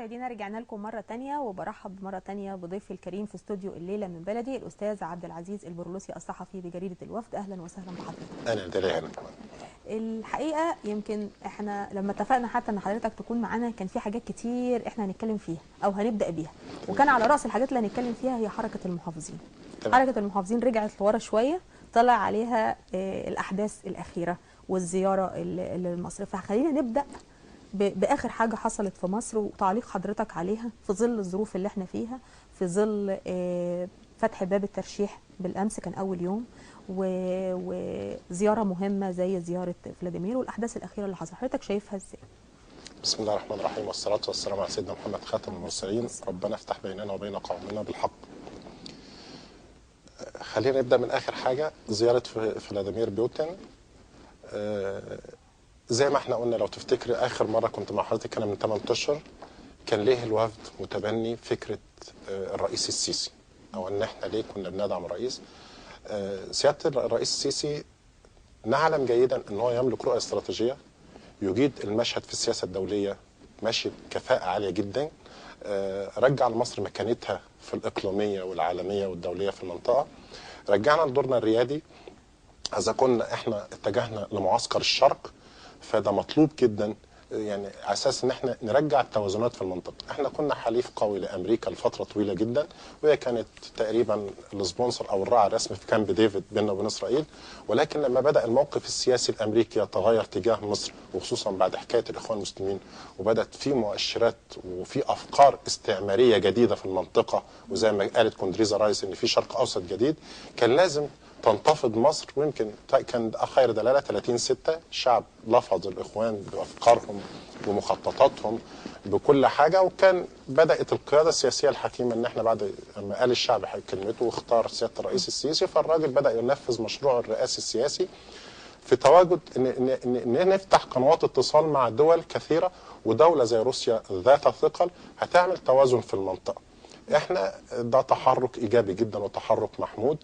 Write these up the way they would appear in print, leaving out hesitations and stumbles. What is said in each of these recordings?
مشاهدينا رجعنا لكم مرة تانية، وبرحب مرة تانية بضيفي الكريم في استوديو الليلة من بلدي الأستاذ عبد العزيز البرولوسي الصحفي بجريدة الوفد. أهلا وسهلا بحضرتك. أهلا دليل. الحقيقة يمكن احنا لما اتفقنا حتى ان حضرتك تكون معانا كان في حاجات كتير احنا هنتكلم فيها أو هنبدأ بيها، وكان على رأس الحاجات اللي هنتكلم فيها هي حركة المحافظين. حركة المحافظين رجعت لورا شوية، طلع عليها الأحداث الأخيرة والزيارة اللي لمصر، فخلينا نبدأ باخر حاجه حصلت في مصر وتعليق حضرتك عليها في ظل الظروف اللي احنا فيها، في ظل فتح باب الترشيح بالامس كان اول يوم، وزياره مهمه زي زياره فلاديمير والاحداث الاخيره اللي حصلت، حضرتك شايفها ازاي؟ بسم الله الرحمن الرحيم، والصلاه والسلام على سيدنا محمد خاتم المرسلين. ربنا افتح بيننا وبين قومنا بالحق. خلينا نبدا من اخر حاجه، زياره فلاديمير بوتين. زي ما احنا قلنا، لو تفتكر اخر مره كنت مع حضرتك كان من 8 اشهر، كان ليه الوفد متبني فكره الرئيس السيسي، او ان احنا ليه كنا بندعم الرئيس. سياده الرئيس السيسي نعلم جيدا ان هو يملك رؤيه استراتيجيه، يجيد المشهد في السياسه الدوليه ماشي بكفاءه عاليه جدا، رجع لمصر مكانتها في الاقليميه والعالميه والدوليه في المنطقه، رجعنا لدورنا الريادي. اذا كنا احنا اتجهنا لمعسكر الشرق فده مطلوب جدا، يعني على اساس ان احنا نرجع التوازنات في المنطقه. احنا كنا حليف قوي لامريكا لفتره طويله جدا، وهي كانت تقريبا السبونسر او الراعي الرسمي في كامب ديفيد بيننا وبين اسرائيل. ولكن لما بدا الموقف السياسي الامريكي يتغير تجاه مصر، وخصوصا بعد حكايه الاخوان المسلمين، وبدات في مؤشرات وفي افكار استعماريه جديده في المنطقه، وزي ما قالت كوندريزا رايس ان في شرق اوسط جديد، كان لازم تنتفض مصر. ويمكن كان خير دلاله 30/6 الشعب لفظ الاخوان بافكارهم بمخططاتهم بكل حاجه، وكان بدات القياده السياسيه الحكيمه ان احنا بعد ما قال الشعب كلمته واختار سياده الرئيس السيسي، فالراجل بدا ينفذ مشروعه الرئاسي السياسي في تواجد ان نفتح قنوات اتصال مع دول كثيره، ودوله زي روسيا ذات ثقل هتعمل توازن في المنطقه. احنا ده تحرك ايجابي جدا وتحرك محمود.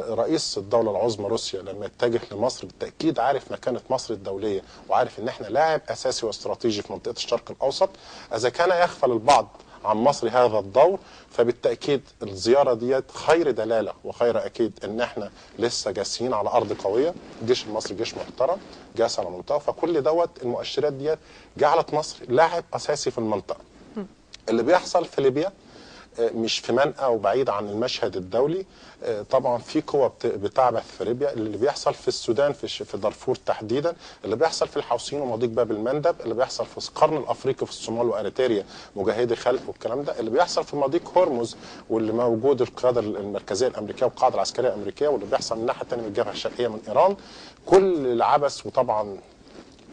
رئيس الدوله العظمى روسيا لما يتجه لمصر بالتاكيد عارف مكانه مصر الدوليه، وعارف ان احنا لاعب اساسي واستراتيجي في منطقه الشرق الاوسط. اذا كان يغفل البعض عن مصر هذا الدور، فبالتاكيد الزياره ديت خير دلاله وخير اكيد ان احنا لسه جاسين على ارض قويه، الجيش المصري جيش محترم جاس على منطقه، فكل دوت المؤشرات ديت جعلت مصر لاعب اساسي في المنطقه. اللي بيحصل في ليبيا مش في منأى وبعيد عن المشهد الدولي. طبعا في قوى بتعبث في ليبيا، اللي بيحصل في السودان في دارفور تحديدا، اللي بيحصل في الحوثيين ومضيق باب المندب، اللي بيحصل في القرن الافريقي في الصومال واريتريا مجاهدي خلق والكلام ده، اللي بيحصل في مضيق هرمز واللي موجود القياده المركزيه الامريكيه والقاعده العسكريه الامريكيه، واللي بيحصل من الناحيه الثانيه من الجبهه الشرقيه من ايران. كل العبث وطبعا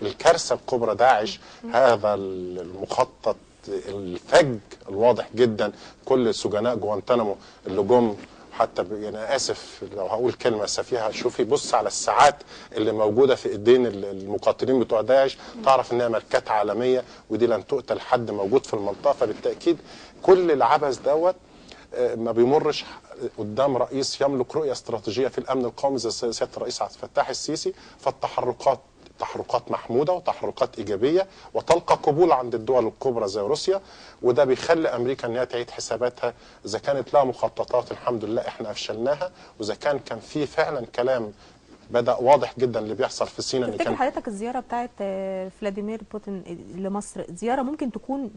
الكارثه الكبرى داعش، هذا المخطط الفج الواضح جدا، كل سجناء جوانتانامو اللي جم، حتى يعني اسف لو هقول كلمه سفيهه، شوفي بص على الساعات اللي موجوده في ايدين المقاتلين بتوع داعش، تعرف انها ماركات عالميه ودي لن تؤتى لحد موجود في المنطقه. فبالتاكيد كل العبث دوت ما بيمرش قدام رئيس يملك رؤيه استراتيجيه في الامن القومي زي سياده الرئيس عبد الفتاح السيسي. فالتحركات تحركات محموده وتحركات ايجابيه وتلقى قبول عند الدول الكبرى زي روسيا، وده بيخلي امريكا ان هي تعيد حساباتها. اذا كانت لها مخططات الحمد لله احنا افشلناها، واذا كان في فعلا كلام بدا واضح جدا اللي بيحصل في سيناء. تفتكر حضرتك الزياره بتاعت فلاديمير بوتين لمصر زياره ممكن تكون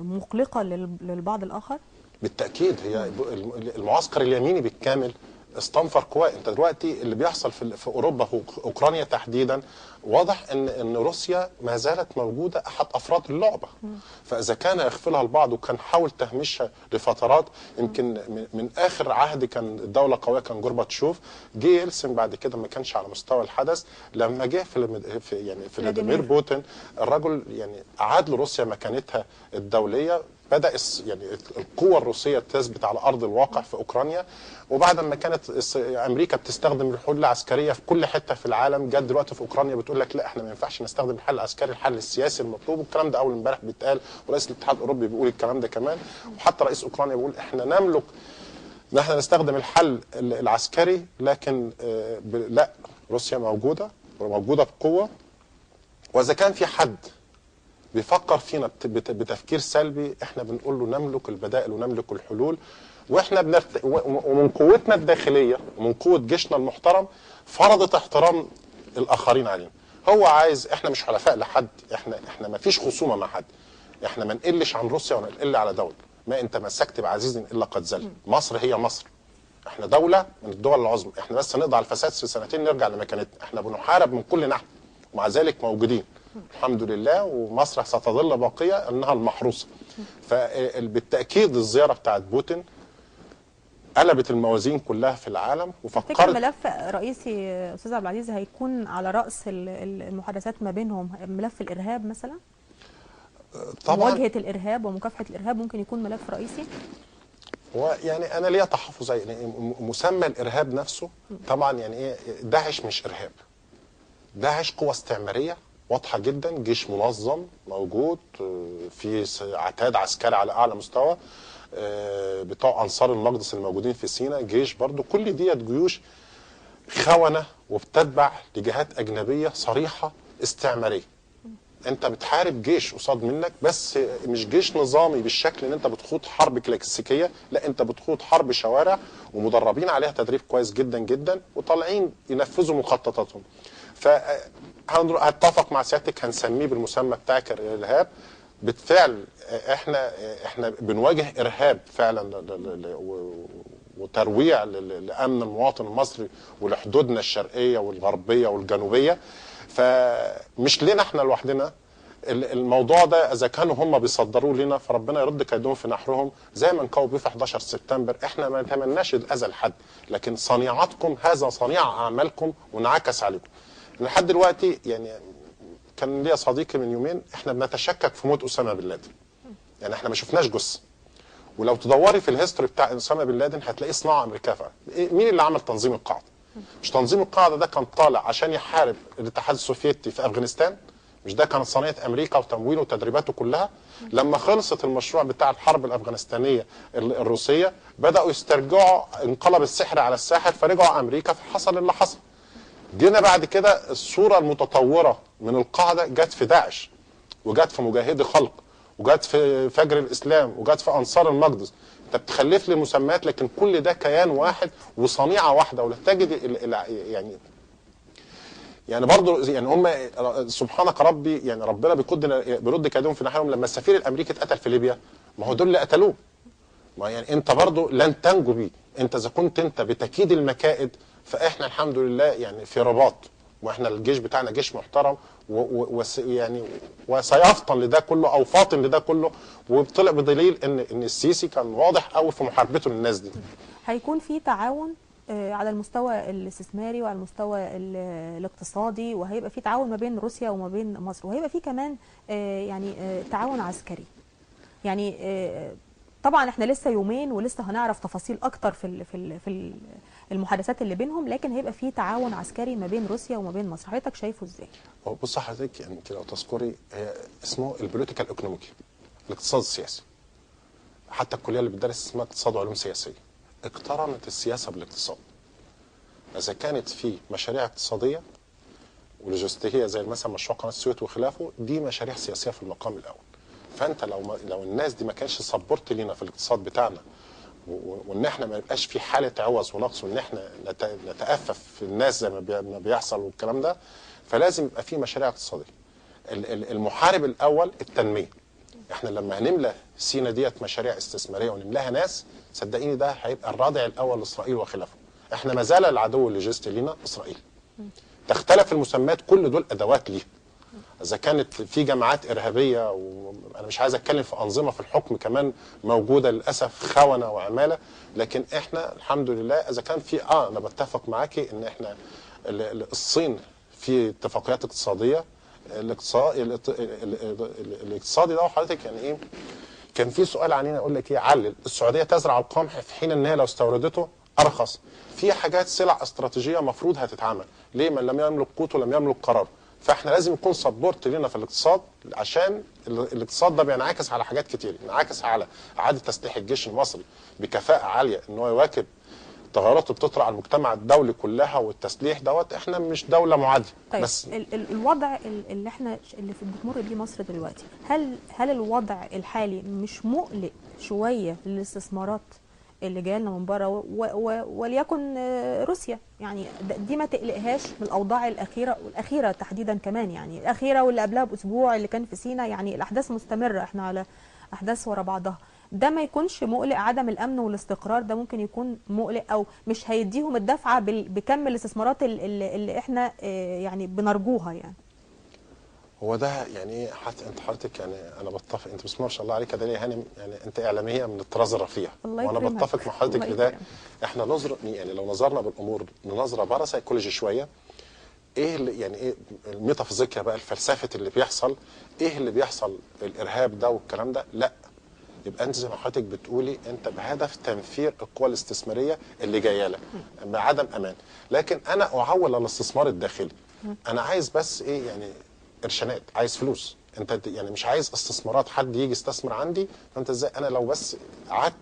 مقلقه للبعض الاخر؟ بالتاكيد، هي المعسكر اليميني بالكامل استنفر قواه. انت دلوقتي اللي بيحصل في اوروبا في اوكرانيا تحديدا، واضح ان روسيا ما زالت موجوده احد افراد اللعبه. فاذا كان يغفلها البعض وكان حاول تهميشها لفترات، يمكن من اخر عهد كان الدوله قويه كان جورباتشوف، جه يلسن بعد كده ما كانش على مستوى الحدث. لما جه في فلاديمير بوتين، الرجل يعني اعاد لروسيا مكانتها الدوليه، بدأ يعني القوة الروسية تثبت على أرض الواقع في أوكرانيا. وبعد ما كانت أمريكا بتستخدم الحلول العسكرية في كل حتة في العالم، جت دلوقتي في أوكرانيا بتقول لك لا احنا ما ينفعش نستخدم الحل العسكري، الحل السياسي المطلوب. والكلام ده أول امبارح بيتقال، ورئيس الاتحاد الأوروبي بيقول الكلام ده كمان، وحتى رئيس أوكرانيا بيقول احنا نملك ان احنا نستخدم الحل العسكري، لكن لا، روسيا موجودة بقوة. وإذا كان في حد بيفكر فينا بتفكير سلبي، احنا بنقول له نملك البدائل ونملك الحلول. واحنا ومن قوتنا الداخليه ومن قوه جيشنا المحترم فرضت احترام الاخرين علينا. هو عايز، احنا مش حلفاء لحد، احنا ما فيش خصومه مع حد، احنا ما نقلش عن روسيا ولا نقل على دوله. ما انت مسكت بعزيز الا قد ذل. مصر هي مصر، احنا دوله من الدول العظمى، احنا بس نقضي على الفساد في سنتين نرجع لمكانتنا. احنا بنحارب من كل ناحيه ومع ذلك موجودين الحمد لله، ومصر ستظل باقيه انها المحروسه. فبالتاكيد الزياره بتاعت بوتين قلبت الموازين كلها في العالم وفكرت. تفتكر ملف رئيسي استاذ عبد العزيز هيكون على راس المحادثات ما بينهم ملف الارهاب مثلا؟ طبعا مواجهه الارهاب ومكافحه الارهاب ممكن يكون ملف رئيسي؟ هو يعني انا ليا تحفظ، يعني مسمى الارهاب نفسه طبعا يعني ايه، داعش مش ارهاب. داعش قوة استعمارية واضحة جدا، جيش منظم موجود، في عتاد عسكري على اعلى مستوى، بتوع انصار المقدس الموجودين في سيناء، جيش برضو، كل ديت جيوش خونة وبتتبع لجهات اجنبية صريحة استعمارية. انت بتحارب جيش قصاد منك، بس مش جيش نظامي بالشكل ان انت بتخوض حرب كلاسيكيه، لا انت بتخوض حرب شوارع ومدربين عليها تدريب كويس جدا جدا وطالعين ينفذوا مخططاتهم. فهتفق مع سيادتك، هنسميه بالمسمى بتاعك الارهاب. بالفعل احنا بنواجه ارهاب فعلا وترويع لامن المواطن المصري ولحدودنا الشرقيه والغربيه والجنوبيه. فمش لنا احنا لوحدنا الموضوع ده، اذا كانوا هم بيصدروه لنا فربنا يرد كيدهم في نحرهم، زي ما نكوا بيه في 11 سبتمبر. احنا ما نتمناش الاذى لحد، لكن صنيعتكم هذا صنيع اعمالكم وانعكس عليكم. لحد دلوقتي يعني كان ليا صديقي من يومين، احنا بنتشكك في موت اسامه بن لادن، يعني احنا ما شفناش جثه. ولو تدوري في الهيستوري بتاع اسامه بن لادن هتلاقيه صناعه امريكيه فعلا. مين اللي عمل تنظيم القاعده؟ مش تنظيم القاعده ده كان طالع عشان يحارب الاتحاد السوفيتي في افغانستان؟ مش ده كانت صناعه امريكا وتمويله وتدريباته كلها؟ لما خلصت المشروع بتاع الحرب الافغانستانيه الروسيه بداوا يسترجعوا، انقلب السحر على الساحر فرجعوا امريكا، فحصل اللي حصل. جينا بعد كده الصوره المتطوره من القاعده جت في داعش، وجت في مجاهدي خلق، وجت في فجر الاسلام، وجت في انصار المقدس. انت بتخلف لي مسميات، لكن كل ده كيان واحد وصنيعه واحده. ولا تجد يعني برضه يعني هم سبحانك ربي، يعني ربنا بيرد كيدهم في نحرهم. لما السفير الامريكي اتقتل في ليبيا، ما هو دول اللي قتلوه. ما يعني انت برضه لن تنجو بيه، انت اذا كنت انت بتكيد المكائد. فاحنا الحمد لله يعني في رباط، واحنا الجيش بتاعنا جيش محترم يعني وسيفطن لده كله او فاطن لده كله. وطلع بدليل ان السيسي كان واضح قوي في محاربته للناس دي. هيكون في تعاون على المستوى الاستثماري وعلى المستوى الاقتصادي، وهيبقى في تعاون ما بين روسيا وما بين مصر، وهيبقى في كمان يعني تعاون عسكري. يعني طبعا احنا لسه يومين ولسه هنعرف تفاصيل اكتر في المحادثات اللي بينهم، لكن هيبقى في تعاون عسكري ما بين روسيا وما بين مصر. حضرتك شايفه ازاي؟ بص حضرتك، يعني لو تذكري اسمه البوليتيكال ايكونوميكي، الاقتصاد السياسي. حتى الكليه اللي بتدرس اسمها اقتصاد وعلوم سياسيه. اقترنت السياسه بالاقتصاد. اذا كانت في مشاريع اقتصاديه ولوجستيكيه زي مثلا مشروع قناه السويس وخلافه، دي مشاريع سياسيه في المقام الاول. فانت لو الناس دي ما كانش سبورت لينا في الاقتصاد بتاعنا، وان احنا ما يبقاش في حاله عوز ونقص، وان احنا نتأفف في الناس زي ما بيحصل والكلام ده، فلازم يبقى في مشاريع اقتصاديه. المحارب الاول التنميه. احنا لما هنملى سينا ديت مشاريع استثماريه ونملاها ناس، صدقيني ده هيبقى الرادع الاول لاسرائيل وخلافه. احنا ما زال العدو اللوجستي لينا اسرائيل. تختلف المسميات، كل دول ادوات ليها. اذا كانت في جماعات ارهابيه، وانا مش عايز اتكلم في انظمه في الحكم كمان موجوده للاسف، خونه وعماله، لكن احنا الحمد لله اذا كان في انا بتفق معاكي ان احنا الصين في اتفاقيات اقتصاديه. الاقتصادي ده حضرتك يعني ايه، كان في سؤال عنينا اقول لك ايه، علل السعوديه تزرع القمح في حين ان هي لو استوردته ارخص. في حاجات سلع استراتيجيه مفروض هتتعمل، ليه؟ من لم يملك قوته لم يملك قراره. فاحنا لازم يكون سبورت لنا في الاقتصاد، عشان الاقتصاد ده بينعكس على حاجات كتير. بينعكس على اعاده تسليح الجيش المصري بكفاءه عاليه ان هو يواكب التغيرات اللي بتطرح على المجتمع الدولي كلها والتسليح دوت، احنا مش دوله معاديه. طيب بس الوضع اللي احنا اللي بتمر بيه مصر دلوقتي، هل الوضع الحالي مش مقلق شويه للاستثمارات اللي جايه لنا من بره، وليكن روسيا؟ يعني دي ما تقلقهاش من الاوضاع والاخيره تحديدا كمان، يعني الاخيره واللي قبلها باسبوع اللي كان في سيناء، يعني الاحداث مستمره، احنا على احداث ورا بعضها. ده ما يكونش مقلق؟ عدم الامن والاستقرار ده ممكن يكون مقلق، او مش هيديهم الدفعه بكم الاستثمارات اللي احنا يعني بنرجوها يعني؟ هو ده يعني ايه، انت حضرتك يعني انا بتفق، انت بسم الله ما شاء الله عليك يا داليا هانم، يعني انت اعلاميه من الطراز الرفيع، وانا بتفق مع حضرتك في ده. احنا نظر يعني لو نظرنا بالامور بنظره بره سيكولوجي شويه، ايه اللي يعني ايه الميتافيزيقيا بقى، الفلسفه اللي بيحصل، ايه اللي بيحصل الارهاب ده والكلام ده، لا يبقى انت زي ما حضرتك بتقولي انت بهدف تنفير القوى الاستثماريه اللي جايه لك بعدم امان. لكن انا اعول على الاستثمار الداخلي، انا عايز بس ايه يعني قرشانات، عايز فلوس. انت يعني مش عايز استثمارات حد يجي يستثمر عندي. فانت ازاي انا لو بس قعدت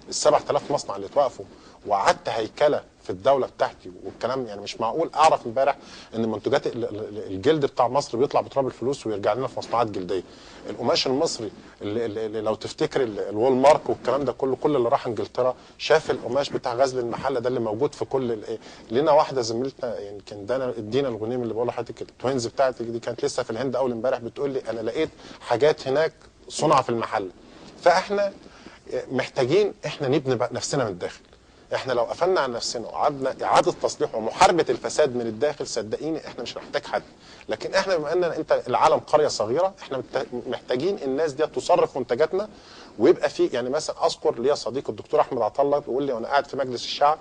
ال 7000 مصنع اللي اتوقفوا وقعدت هيكله في الدوله بتاعتي والكلام، يعني مش معقول اعرف امبارح ان منتجات الجلد بتاع مصر بيطلع بتراب الفلوس ويرجع لنا في مصنوعات جلديه. القماش المصري اللي لو تفتكر الوول مارك والكلام ده كله، كل اللي راح انجلترا شاف القماش بتاع غزل المحله ده اللي موجود في كل لنا واحده زميلتنا يعني كان دينا الغنيم اللي بقول لحضرتك التوينز بتاعتي دي كانت لسه في الهند اول امبارح بتقول لي انا لقيت حاجات هناك صنع في المحل. فاحنا محتاجين احنا نبني نفسنا من الداخل. احنا لو قفلنا على نفسنا وقعدنا اعاده تصليح ومحاربه الفساد من الداخل، صدقيني احنا مش هنحتاج حد. لكن احنا بما ان انت العالم قريه صغيره، احنا محتاجين الناس دي تصرف منتجاتنا، ويبقى في يعني مثلا اذكر ليا صديق الدكتور احمد عطله بيقول لي وانا قاعد في مجلس الشعب،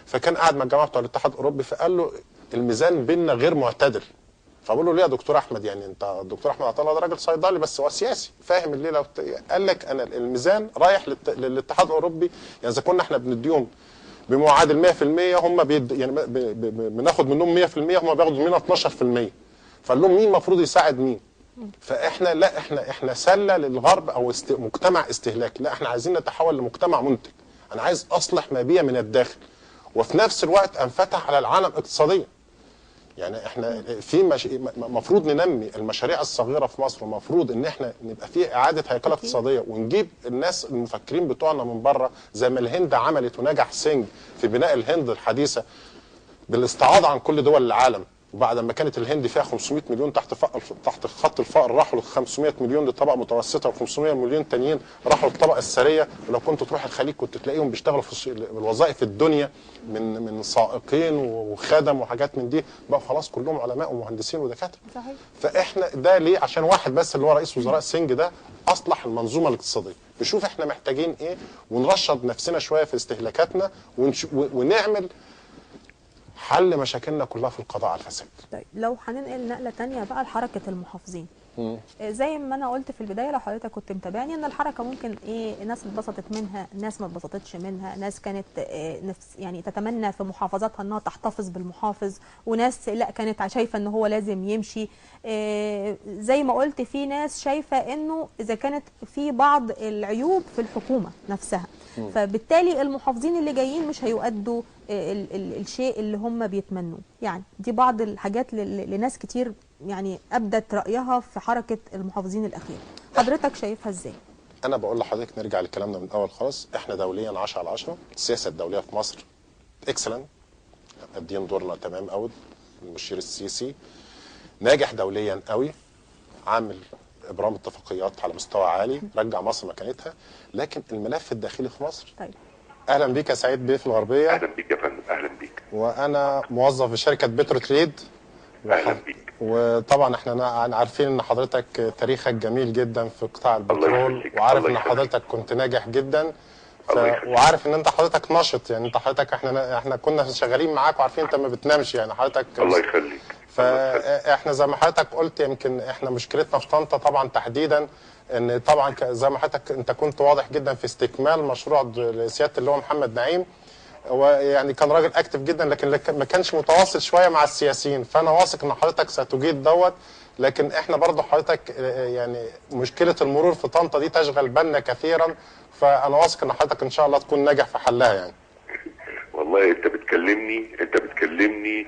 فكان قاعد مع الجماعه بتوع الاتحاد الاوروبي، فقال له الميزان بيننا غير معتدل. فبقول له ليه يا دكتور احمد؟ يعني انت الدكتور احمد عطله ده راجل صيدلي بس هو سياسي فاهم الليله. قال لك انا الميزان رايح للاتحاد الاوروبي، يعني اذا كنا احنا بنديهم بمعادل 100%، هم يعني بناخد منهم 100%، هم بياخدوا مننا 12%. فقال لهم مين المفروض يساعد مين؟ فاحنا لا احنا سله للغرب او مجتمع استهلاكي، لا احنا عايزين نتحول لمجتمع منتج. انا عايز اصلح ما بي من الداخل، وفي نفس الوقت انفتح على العالم اقتصاديا. يعني احنا في مفروض ننمي المشاريع الصغيره في مصر، ومفروض ان احنا نبقى في اعاده هيكله اقتصاديه، ونجيب الناس المفكرين بتوعنا من بره زي ما الهند عملت ونجح سينج في بناء الهند الحديثه بالاستعاضه عن كل دول العالم. وبعد ما كانت الهند فيها 500 مليون تحت خط الفقر، راحوا ل 500 مليون لطبقه متوسطه، و500 مليون تانيين راحوا للطبقه الثريه. ولو كنت تروح الخليج كنت تلاقيهم بيشتغلوا في الوظائف الدنيا من سائقين وخدم وحاجات من دي، بقوا خلاص كلهم علماء ومهندسين ودكاتره. صحيح. فاحنا ده ليه؟ عشان واحد بس اللي هو رئيس وزراء سينج ده اصلح المنظومه الاقتصاديه، نشوف احنا محتاجين ايه ونرشد نفسنا شويه في استهلاكاتنا، ونعمل حل مشاكلنا كلها في القضاء على الفساد. طيب لو هننقل نقله ثانيه بقى لحركه المحافظين، زي ما انا قلت في البدايه لو حضرتك كنت متابعني ان الحركه ممكن ايه، ناس اتبسطت منها، ناس ما اتبسطتش منها، ناس كانت نفس يعني تتمنى في محافظاتها انها تحتفظ بالمحافظ، وناس لا كانت شايفه ان هو لازم يمشي. زي ما قلت في ناس شايفه انه اذا كانت في بعض العيوب في الحكومه نفسها، فبالتالي المحافظين اللي جايين مش هيؤدوا الشيء اللي هم بيتمنوه. يعني دي بعض الحاجات لناس كتير يعني ابدت رايها في حركه المحافظين الاخيره، حضرتك شايفها ازاي؟ انا بقول لحضرتك نرجع لكلامنا من الاول خالص، احنا دوليا 10 على 10، السياسه الدوليه في مصر اكسلنت، قادين دورنا تمام قوي. المشير السيسي ناجح دوليا قوي، عامل ابرام اتفاقيات على مستوى عالي، رجع مصر مكانتها. لكن الملف الداخلي في مصر. طيب اهلا بيك يا سعيد بيه في الغربيه. اهلا بيك يا فندم. اهلا بيك. وانا موظف في شركه بترو تريد. اهلا بيك. وطبعا احنا عارفين ان حضرتك تاريخك جميل جدا في قطاع البترول، وعارف ان حضرتك كنت ناجح جدا، وعارف ان حضرتك نشط. يعني انت حضرتك احنا كنا شغالين معاك وعارفين انت ما بتنامش يعني حضرتك. الله يخليك. فاحنا زي ما حضرتك قلت يمكن احنا مشكلتنا في طنطا طبعا تحديدا، ان طبعا زي ما حضرتك انت كنت واضح جدا في استكمال مشروع سياده اللي هو محمد نعيم. هو يعني كان راجل اكتف جدا، لكن ما كانش متواصل شويه مع السياسيين. فانا واثق ان حضرتك ستجيد دوت. لكن احنا برضه حضرتك يعني مشكله المرور في طنطا دي تشغل بالنا كثيرا، فانا واثق ان حضرتك ان شاء الله تكون ناجح في حلها يعني. والله انت بتكلمني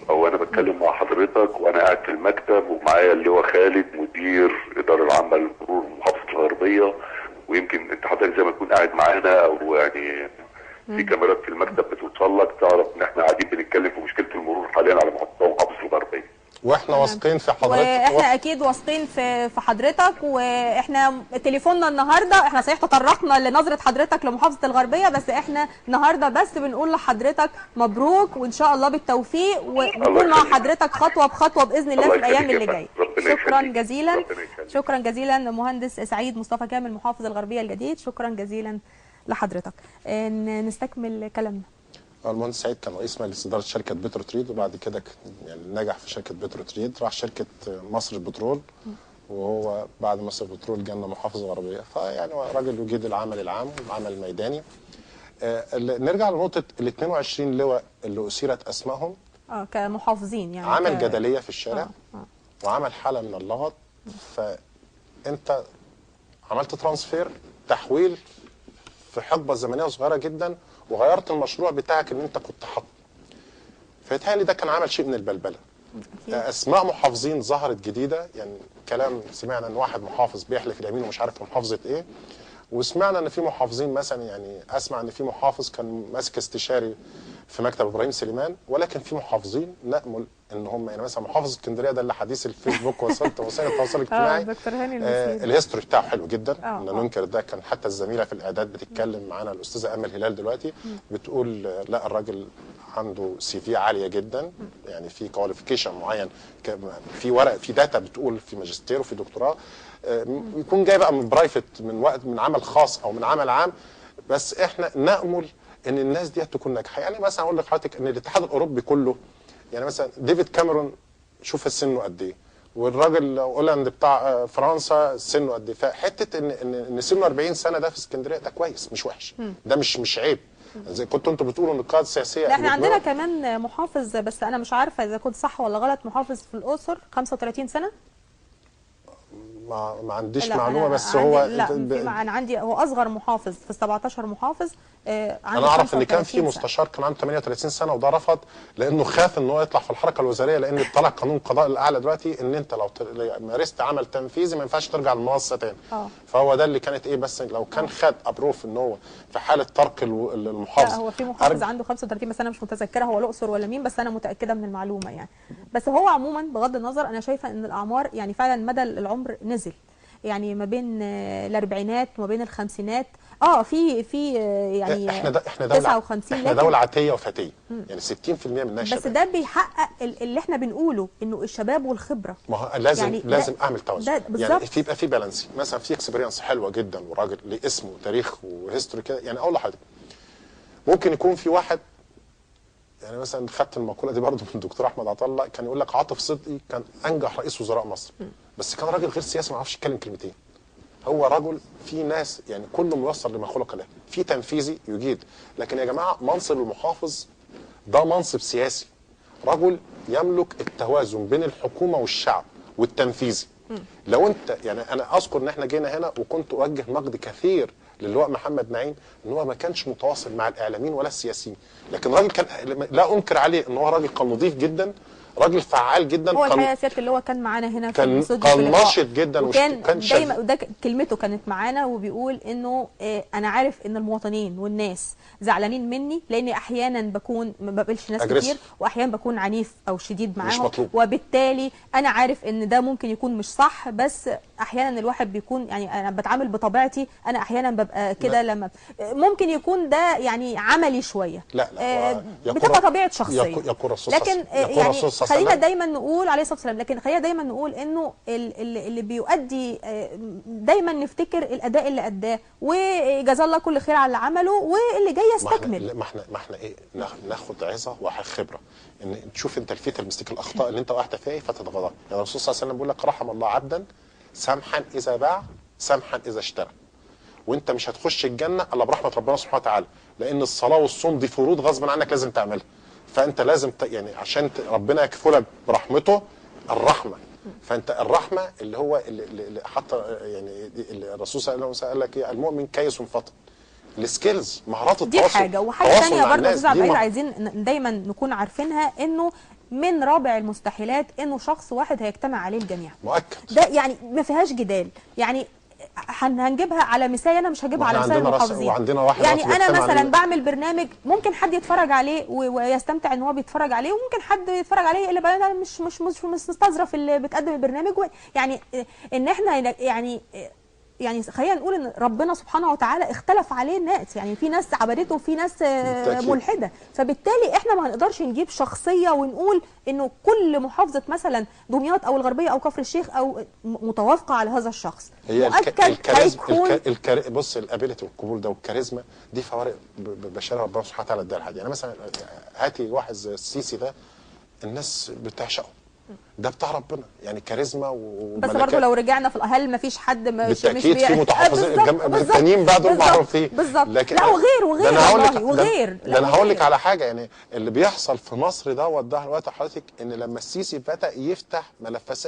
او انا بتكلم مع حضرتك وانا قاعد في المكتب ومعايا اللي هو خالد مدير اداره العامه للمرور محافظه الغربيه، ويمكن انت حضرتك زي ما تكون قاعد معانا او يعني في كاميرات في المكتب بتوصل لك تعرف ان احنا قاعدين بنتكلم في مشكله المرور حاليا على محافظه الغربيه. واحنا واثقين في حضرتك، واحنا اكيد واثقين في حضرتك. واحنا تليفوننا النهارده احنا صحيح تطرقنا لنظره حضرتك لمحافظه الغربيه، بس احنا النهارده بس بنقول لحضرتك مبروك وان شاء الله بالتوفيق، ونكون مع حضرتك خطوه بخطوه باذن الله في الايام اللي جايه. شكرا جزيلا، شكرا جزيلا مهندس سعيد مصطفى كامل محافظ الغربيه الجديد، شكرا جزيلا لحضرتك. نستكمل كلامنا. المهندس سعيد كان رئيس مجلس اداره شركه بترو تريد، وبعد كده يعني نجح في شركه بترو تريد، راح شركه مصر البترول، وهو بعد مصر البترول جالنا محافظه غربيه، فيعني راجل يجيد العمل العام والعمل الميداني. نرجع لنقطه ال 22 لواء اللي اثيرت اسمائهم كمحافظين، يعني عمل جدليه في الشارع وعمل حاله من اللغط. فانت عملت ترانسفير، تحويل في حقبه زمنيه صغيره جدا، وغيرت المشروع بتاعك اللي انت كنت حاطه. فيتهيألي ده كان عمل شيء من البلبله. اسماء محافظين ظهرت جديده، يعني كلام سمعنا ان واحد محافظ بيحلف اليمين ومش عارف في محافظه ايه، وسمعنا ان في محافظين مثلا، يعني اسمع ان في محافظ كان ماسك استشاري في مكتب ابراهيم سليمان، ولكن في محافظين نامل ان هم، يعني مثلا محافظ اسكندريه ده اللي حديث الفيسبوك وسائل التواصل الاجتماعي. دكتور هاني المسيري الهيستوري بتاعه حلو جدا، ان ننكر ده. كان حتى الزميله في الاعداد بتتكلم معانا الاستاذه امل هلال دلوقتي بتقول لا الراجل عنده سي في عاليه جدا، يعني في كواليفيكيشن معين، في ورق، في داتا بتقول في ماجستير وفي دكتوراه، يكون جاي بقى من برايفت، من وقت، من عمل خاص او من عمل عام. بس احنا نامل ان الناس دي تكون ناجحه. يعني مثلا اقول لحضرتك ان الاتحاد الاوروبي كله، يعني مثلا ديفيد كاميرون شوف سنه قد ايه، والراجل اولاند بتاع فرنسا سنه قد ايه. فحته ان سنه 40 سنه ده في اسكندريه ده كويس، مش وحش، ده مش عيب. زي كنتوا انتوا بتقولوا ان القياده السياسيه، لا احنا عندنا كمان محافظ، بس انا مش عارفه اذا كنت صح ولا غلط، محافظ في الاقصر 35 سنه. ما عنديش معلومه، بس هو لا انا عندي هو اصغر محافظ في 17 محافظ. انا اعرف ان كان في مستشار كان عنده 38 سنه وده رفض لانه خاف ان هو يطلع في الحركه الوزاريه، لان طلع قانون القضاء الاعلى دلوقتي ان انت لو مارست عمل تنفيذي ما ينفعش ترجع للمنصه تاني. فهو ده اللي كانت ايه، بس لو كان خد ابروف ان هو في حاله ترك المحافظ. لا هو في محافظ عنده 35 بس انا مش متذكره هو الاقصر ولا مين، بس انا متاكده من المعلومه يعني. بس هو عموما بغض النظر انا شايفه ان الاعمار يعني فعلا مدى العمر نزل، يعني ما بين الاربعينات وما بين الخمسينات. في يعني احنا دوله 59، احنا دوله عاتيه وفتيه، يعني 60% منها شباب. بس ده بيحقق اللي احنا بنقوله انه الشباب والخبره. ما هو لازم يعني لازم اعمل توازن، يعني يبقى في بالانس. مثلا في اكسبيرينس حلوه جدا وراجل ليه اسمه وتاريخ وهيستوري كده. يعني اقول لحضرتك ممكن يكون في واحد، يعني مثلا خدت المقوله دي برضه من الدكتور احمد عطا الله، كان يقول لك عاطف صدقي كان انجح رئيس وزراء مصر، بس كان راجل غير سياسي ما يعرفش يتكلم كلمتين. هو رجل في ناس يعني كله ميسر لما خلق له، في تنفيذي يجيد، لكن يا جماعه منصب المحافظ ده منصب سياسي، رجل يملك التوازن بين الحكومه والشعب والتنفيذي. لو انت، يعني انا اذكر ان احنا جينا هنا وكنت اوجه نقد كثير للواء محمد نعيم ان هو ما كانش متواصل مع الاعلاميين ولا السياسيين، لكن راجل كان لا انكر عليه ان هو راجل كان نظيف جدا، راجل فعال جدا. هو الحقيقه سياده اللي هو كان معانا هنا في الاستوديو، كان ناشط جدا وكان دايما، وده كلمته كانت معانا وبيقول انه انا عارف ان المواطنين والناس زعلانين مني لاني احيانا بكون ما بقابلش ناس كتير، واحيانا بكون عنيف او شديد معاهم، وبالتالي انا عارف ان ده ممكن يكون مش صح، بس احيانا الواحد بيكون يعني انا بتعامل بطبيعتي، انا احيانا ببقى كده لما ممكن يكون ده يعني عملي شويه. لا بتبقى طبيعه شخصيه. يقول الرسول لكن يعني خلينا دايما نقول عليه الصلاه والسلام، لكن خلينا دايما نقول انه اللي بيؤدي دايما نفتكر الاداء اللي اداه، وجزاه الله كل خير على اللي عمله، واللي جاي يستكمل. ما احنا ايه، ناخد عظه وخبره، ان تشوف انت الفيت المستيك الاخطاء اللي انت وقعت فيها فتتغاضى. يعني الرسول صلى الله عليه وسلم بيقول لك رحم الله عبدا سمحا اذا باع سمحا اذا اشترى. وانت مش هتخش الجنه الا برحمه ربنا سبحانه وتعالى، لان الصلاه والصوم دي فروض غصب عنك لازم تعملها. فانت لازم يعني عشان ربنا يكفلك برحمته الرحمه. فانت الرحمه اللي هو اللي حتى يعني الرسول صلى الله عليه وسلم قال لك ايه، المؤمن كيس فطن. السكيلز، مهارات دي التواصل. حاجه، وحاجه ثانيه برضه يا استاذ عبد العزيز عايزين دايما نكون عارفينها، انه من رابع المستحيلات انه شخص واحد هيجتمع عليه الجميع. مؤكد. ده يعني ما فيهاش جدال. يعني هنجيبها على مثال، انا مش هجيبها على مثال المحافظين. وعندنا واحد يعني انا مثلا بعمل برنامج ممكن حد يتفرج عليه ويستمتع ان هو بيتفرج عليه، وممكن حد يتفرج عليه اللي بقى مش مستظرف اللي بتقدم البرنامج. يعني ان احنا يعني خلينا نقول ان ربنا سبحانه وتعالى اختلف عليه الناس، يعني في ناس عبدته وفي ناس ملحده، فبالتالي احنا ما هنقدرش نجيب شخصيه ونقول انه كل محافظه مثلا دمياط او الغربيه او كفر الشيخ او متوافقه على هذا الشخص. هي الكاريزما بص، الابيليتي والقبول ده والكاريزما دي فوارق بشرها ربنا سبحانه وتعالى اداها لحد. يعني مثلا هاتي واحد زي السيسي ده، الناس بتعشقه، ده بتاع ربنا، يعني كاريزما بس برضه لو رجعنا في هل ما فيش حد بالتاكيد في متحفظين التانيين بقى دول معروف فيه بالظبط. لا وغير ده انا هقول لك على حاجه. يعني اللي بيحصل في مصر ده دلوقتي حضرتك، ان لما السيسي بدا يفتح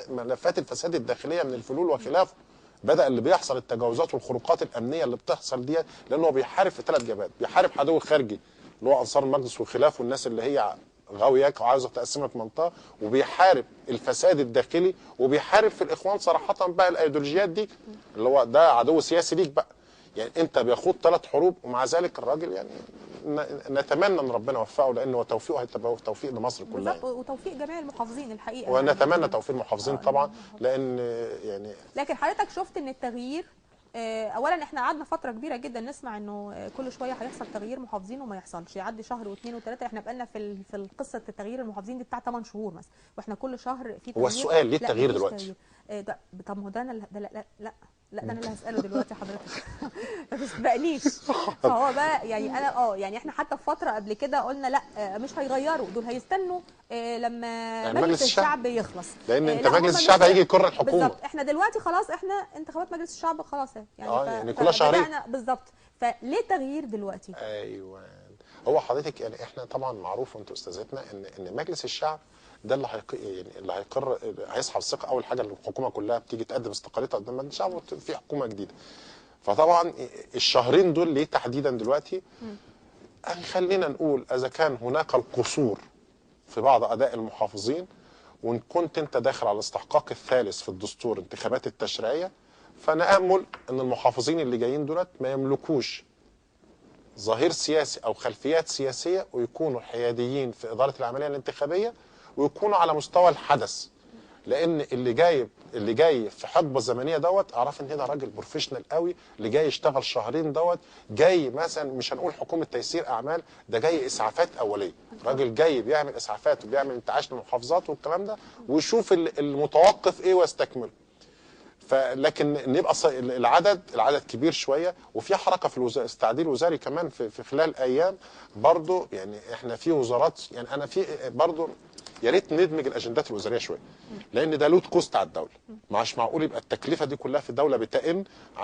ملفات الفساد الداخليه من الفلول وخلافه، بدا اللي بيحصل التجاوزات والخروقات الامنيه اللي بتحصل دي، لانه بيحارب في 3 جبهات. بيحارب عدو خارجي اللي هو انصار المجلس والخلاف والناس اللي هي غاوياك وعاوزه تقسم لك منطقه، وبيحارب الفساد الداخلي، وبيحارب في الاخوان صراحه بقى الايديولوجيات دي اللي هو ده عدو سياسي ليك بقى. يعني انت بيخوض 3 حروب، ومع ذلك الراجل يعني نتمنى ان ربنا يوفقه، لانه توفيقه هيبقى توفيق لمصر كلها يعني. وتوفيق جميع المحافظين الحقيقه، ونتمنى يعني توفيق المحافظين طبعا، لان يعني لكن حضرتك شفت ان التغيير اولا احنا قعدنا فتره كبيره جدا نسمع انه كل شويه هيحصل تغيير محافظين وما يحصلش، يعدي شهر واثنين وثلاثه. احنا بقالنا في القصه التغيير المحافظين دي بتاع 8 شهور مثلا، واحنا كل شهر في تغيير. هو السؤال ليه التغيير دلوقتي؟ طب ما هو ده انا لا ده انا اللي هساله دلوقتي حضرتك. ما تسبقنيش. فهو بقى يعني انا يعني احنا حتى في فتره قبل كده قلنا لا مش هيغيروا، دول هيستنوا لما يعني مجلس الشعب يخلص، لان انت مجلس الشعب هيجي يكر الحكومه. بالظبط. احنا دلوقتي خلاص احنا انتخابات مجلس الشعب خلاص يعني يعني كلها شهرين بالظبط. فليه تغيير دلوقتي؟ ايوه. هو حضرتك يعني احنا طبعا معروف وانتوا استاذتنا ان مجلس الشعب ده اللي يعني اللي هيقرر، هيسحب الثقه. اول حاجه الحكومه كلها بتيجي تقدم استقالتها قدام مجلس الشعب وفي حكومه جديده. فطبعا الشهرين دول ليه تحديدا دلوقتي؟ خلينا نقول اذا كان هناك القصور في بعض اداء المحافظين، وان كنت انت داخل على الاستحقاق الثالث في الدستور انتخابات التشريعيه، فنأمل ان المحافظين اللي جايين دولت ما يملكوش ظهير سياسي او خلفيات سياسيه، ويكونوا حياديين في اداره العمليه الانتخابيه، ويكونوا على مستوى الحدث. لان اللي جاي في حقبه زمنيه اعرف ان ده راجل بروفيشنال قوي، اللي جاي يشتغل شهرين جاي مثلا مش هنقول حكومه تيسير اعمال، ده جاي اسعافات اوليه. راجل جاي بيعمل اسعافات وبيعمل انتعاش للمحافظات والكلام ده، ويشوف المتوقف ايه ويستكمله. فلكن نبقى العدد كبير شويه، وفي حركه في التعديل الوزاري كمان في خلال ايام برضو. يعني احنا في وزارات، يعني انا في برضو يا ريت ندمج الاجندات الوزاريه شويه، لان ده لود كوست على الدوله. مش معقول يبقى التكلفه دي كلها في الدوله بتئن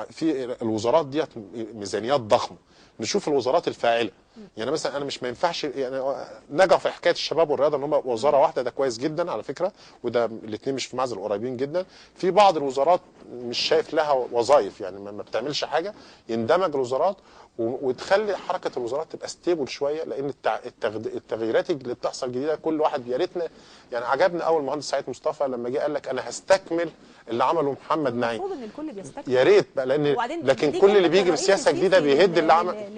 في الوزارات ديت ميزانيات ضخمه. نشوف الوزارات الفاعله. يعني مثلا انا ما ينفعش يعني نجح في حكايه الشباب والرياضه ان هم وزاره واحده، ده كويس جدا على فكره، وده الاثنين مش في معزل، قريبين جدا. في بعض الوزارات مش شايف لها وظائف، يعني ما بتعملش حاجه، يندمج الوزارات وتخلي حركه الوزارات تبقى ستيبل شويه. لان التغييرات اللي بتحصل جديده كل واحد يا ريتنا. يعني عجبني اول مهندس سعيد مصطفى لما جه قال لك انا هستكمل اللي عمله محمد نعيم. المفروض ان الكل بيستكمل، يا ريت بقى، لكن كل اللي بيجي بسياسه جديده بيهد اللي عمل.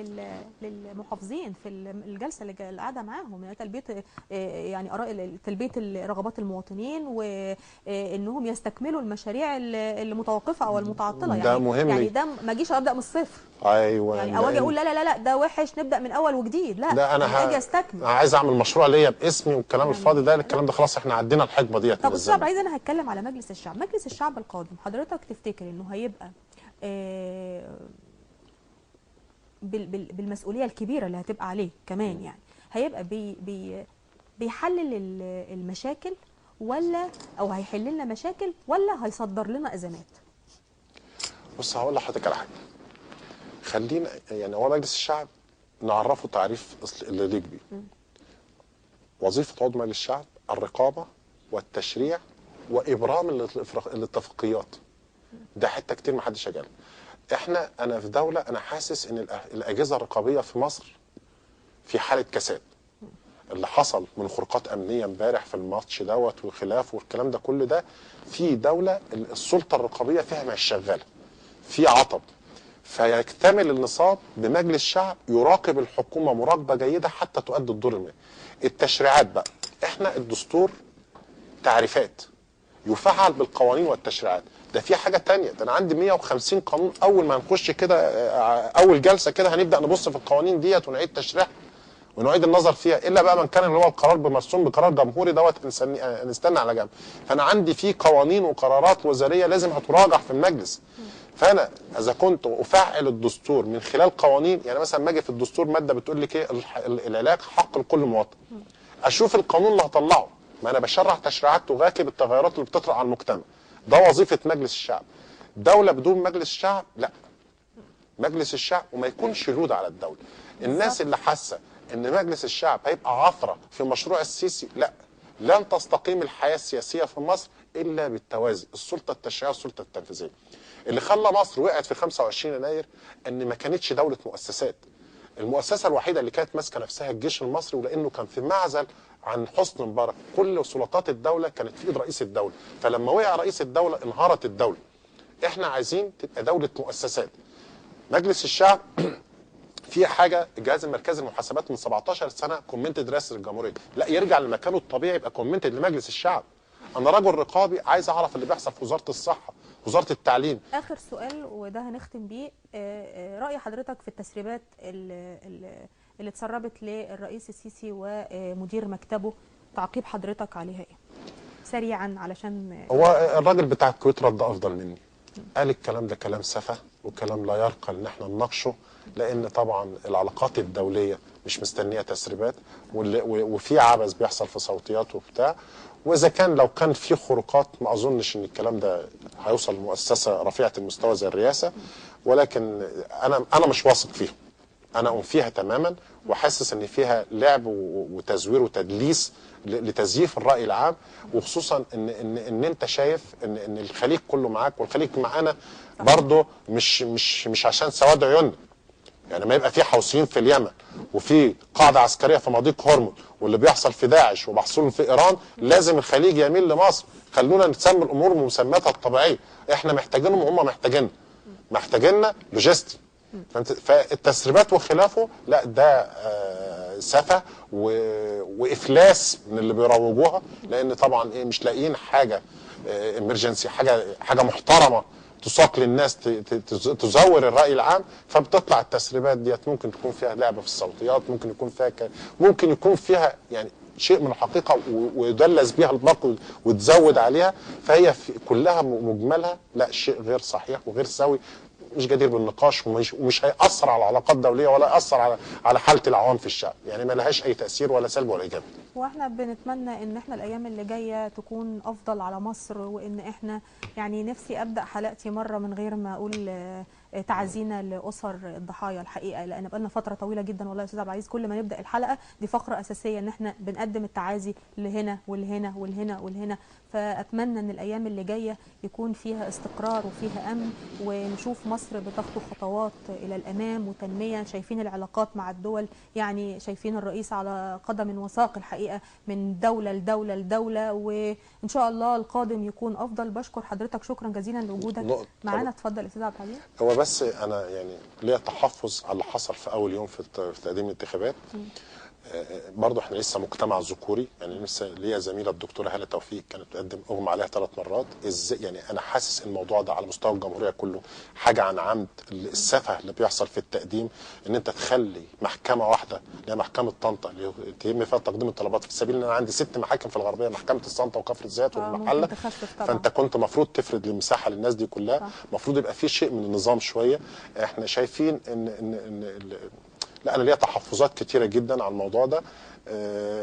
للمحافظين في الجلسه اللي قاعده معاهم تلبيه يعني اراء تلبيه رغبات المواطنين، وانهم يستكملوا المشاريع المتوقفه او المتعطله. ده يعني مهم. يعني ده ما اجيش ابدا من الصفر. ايوه. يعني او اجي اقول لا ده وحش نبدا من اول وجديد. لا انا اجي استكمل. عايز اعمل مشروع ليا باسمي، والكلام الفاضي ده الكلام ده خلاص احنا عدينا الحقبه ديت. طب استاذ عايز انا هتكلم على مجلس الشعب. مجلس الشعب القادم حضرتك تفتكر انه هيبقى بالمسؤوليه الكبيره اللي هتبقى عليه كمان، يعني هيبقى بيحلل المشاكل او هيحل لنا مشاكل، ولا هيصدر لنا ازمات؟ بص هقول لحضرتك على حاجه. خلينا يعني هو مجلس الشعب نعرفه تعريف اللي ليك بيه. وظيفه عضو مجلس الشعب الرقابه والتشريع وابرام الاتفاقيات. ده حته كتير ما حدش قالها. انا في دوله انا حاسس ان الاجهزه الرقابيه في مصر في حاله كساد. اللي حصل من خروقات امنيه امبارح في الماتش دوت وخلافه والكلام ده كل ده، في دوله السلطه الرقابيه فيها مش شغاله، في عطب. فيكتمل النصاب بمجلس شعب يراقب الحكومه مراقبه جيده حتى تؤدي الدور المهني. التشريعات بقى، احنا الدستور تعريفات يفعل بالقوانين والتشريعات. ده في حاجه تانية، ده انا عندي 150 قانون. اول ما نخش كده اول جلسه كده هنبدا نبص في القوانين ديت ونعيد تشريعها ونعيد النظر فيها، الا بقى من كان اللي هو القرار بمرسوم بقرار جمهوري دوت نستنى على جنب. فانا عندي في قوانين وقرارات وزاريه لازم هتراجع في المجلس. فانا اذا كنت افعل الدستور من خلال قوانين، يعني مثلا ما اجي في الدستور ماده بتقول لك ايه، العلاج حق لكل مواطن، اشوف القانون اللي هطلعه، ما انا بشرع تشريعات تواكب التغيرات اللي بتطرأ على المجتمع. ده وظيفه مجلس الشعب. دوله بدون مجلس الشعب لا. مجلس الشعب وما يكونش لود على الدوله. الناس اللي حاسه ان مجلس الشعب هيبقى عثره في مشروع السيسي، لا، لن تستقيم الحياه السياسيه في مصر الا بالتوازي، السلطه التشريعيه والسلطه التنفيذيه. اللي خلى مصر وقعت في 25 يناير ان ما كانتش دوله مؤسسات. المؤسسه الوحيده اللي كانت ماسكه نفسها الجيش المصري، ولانه كان في معزل عن حسني مبارك، كل سلطات الدوله كانت في ايد رئيس الدوله، فلما وقع رئيس الدوله انهارت الدوله. احنا عايزين تبقى دوله مؤسسات. مجلس الشعب في حاجه، الجهاز المركزي للمحاسبات من 17 سنه كومنتد رئاسه الجمهوريه، لا يرجع لمكانه الطبيعي، يبقى كومنتد لمجلس الشعب. انا رجل رقابي عايز اعرف اللي بيحصل في وزاره الصحه، وزاره التعليم. اخر سؤال وده هنختم بيه، راي حضرتك في التسريبات اللي اتسربت للرئيس السيسي ومدير مكتبه، تعقيب حضرتك عليها ايه سريعا علشان هو الراجل بتاع الكويت رد افضل مني، قال الكلام ده كلام سفه وكلام لا يرقى ان احنا نناقشه، لان طبعا العلاقات الدوليه مش مستنيه تسريبات، وفي عبث بيحصل في صوتيات وبتاع. واذا كان لو كان في خروقات ما اظنش ان الكلام ده هيوصل لمؤسسه رفيعه المستوى زي الرئاسه، ولكن انا مش واثق فيها. انا انفيها تماما، وحاسس ان فيها لعب وتزوير وتدليس لتزييف الراي العام، وخصوصا ان انت شايف ان الخليج كله معاك والخليج معانا برضه، مش عشان سواد عيوننا. يعني ما يبقى في حوثيين في اليمن وفي قاعده عسكريه في مضيق هرمز، واللي بيحصل في داعش وبيحصل في ايران، لازم الخليج يميل لمصر. خلونا نسمي الامور بمسمياتها الطبيعيه، احنا محتاجينهم وهم محتاجيننا لوجستي. فالتسريبات وخلافه لا، ده سفه وافلاس من اللي بيروجوها، لان طبعا ايه، مش لاقيين حاجه امرجنسي، حاجه محترمه تساق للناس تزور الراي العام، فبتطلع التسريبات ديت. ممكن تكون فيها لعبه في الصوتيات، ممكن يكون فيها يعني شيء من الحقيقه ويدلس بيها الباقي وتزود عليها، فهي كلها مجملها لا، شيء غير صحيح وغير سوي، مش جدير بالنقاش، ومش هيأثر على العلاقات الدوليه ولا يأثر على حاله العوام في الشعب، يعني ما لهاش اي تأثير ولا سلبي ولا ايجابي. واحنا بنتمنى ان احنا الايام اللي جايه تكون افضل على مصر، وان احنا يعني نفسي ابدا حلقتي مره من غير ما اقول تعزينا لاسر الضحايا الحقيقه، لان بقالنا فتره طويله جدا والله يا استاذ عبد العزيز كل ما نبدا الحلقه دي فقره اساسيه ان احنا بنقدم التعازي لهنا والهنا والهنا والهنا. فاتمنى ان الايام اللي جايه يكون فيها استقرار وفيها امن، ونشوف مصر بتخطو خطوات الى الامام وتنميه. شايفين العلاقات مع الدول، يعني شايفين الرئيس على قدم وساق الحقيقه من دوله لدوله لدوله، وان شاء الله القادم يكون افضل. بشكر حضرتك شكرا جزيلا لوجودك معانا. اتفضل استاذ عبد العزيز. هو بس انا يعني ليا تحفظ على اللي حصل في اول يوم في تقديم الانتخابات. برضه احنا لسه مجتمع ذكوري، يعني لسه ليا زميله الدكتوره هاله توفيق كانت بتقدم اغمى عليها 3 مرات. ازاي يعني؟ انا حاسس الموضوع ده على مستوى الجمهوريه كله حاجه عن عمد. السفه اللي بيحصل في التقديم، ان انت تخلي محكمه واحده اللي هي محكمه طنطا اللي يتم فيها تقديم الطلبات، في سبيل ان انا عندي 6 محاكم في الغربيه، محكمه الصنطه وكفر الزيات والمحله، فانت كنت المفروض تفرد المساحه للناس دي كلها. المفروض يبقى في شيء من النظام شويه. احنا شايفين ان لا، انا ليا تحفظات كتيره جدا على الموضوع ده.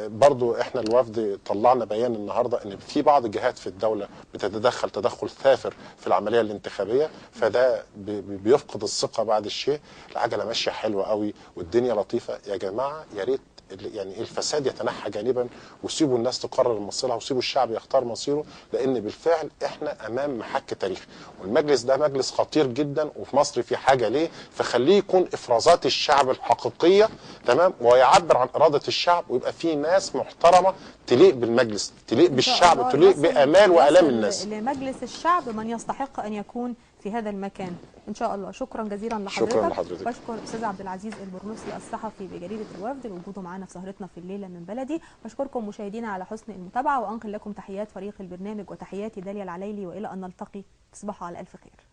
برضو احنا الوفد طلعنا بيان النهارده ان في بعض الجهات في الدوله بتتدخل تدخل ثافر في العمليه الانتخابيه، فده بيفقد الثقه بعد الشيء. العجله ماشيه حلوه قوي والدنيا لطيفه. يا جماعه يا ريت يعني الفساد يتنحى جانبا، وسيبوا الناس تقرر مصيرها، وسيبوا الشعب يختار مصيره، لان بالفعل احنا امام محك تاريخي، والمجلس ده مجلس خطير جدا وفي مصر في حاجه ليه، فخليه يكون افرازات الشعب الحقيقيه، تمام، ويعبر عن اراده الشعب، ويبقى في ناس محترمه تليق بالمجلس، تليق بالشعب، تليق بامال والام الناس. لمجلس الشعب من يستحق ان يكون في هذا المكان ان شاء الله. شكرا جزيلا لحضرتك. شكرا لحضرتك. بشكر استاذ عبد العزيز البرنوسي الصحفي بجريده الوفد لوجوده معنا في سهرتنا في الليله من بلدي. بشكركم مشاهدينا على حسن المتابعه، وانقل لكم تحيات فريق البرنامج وتحياتي داليا العليلي، والى ان نلتقي تصبحوا على الف خير.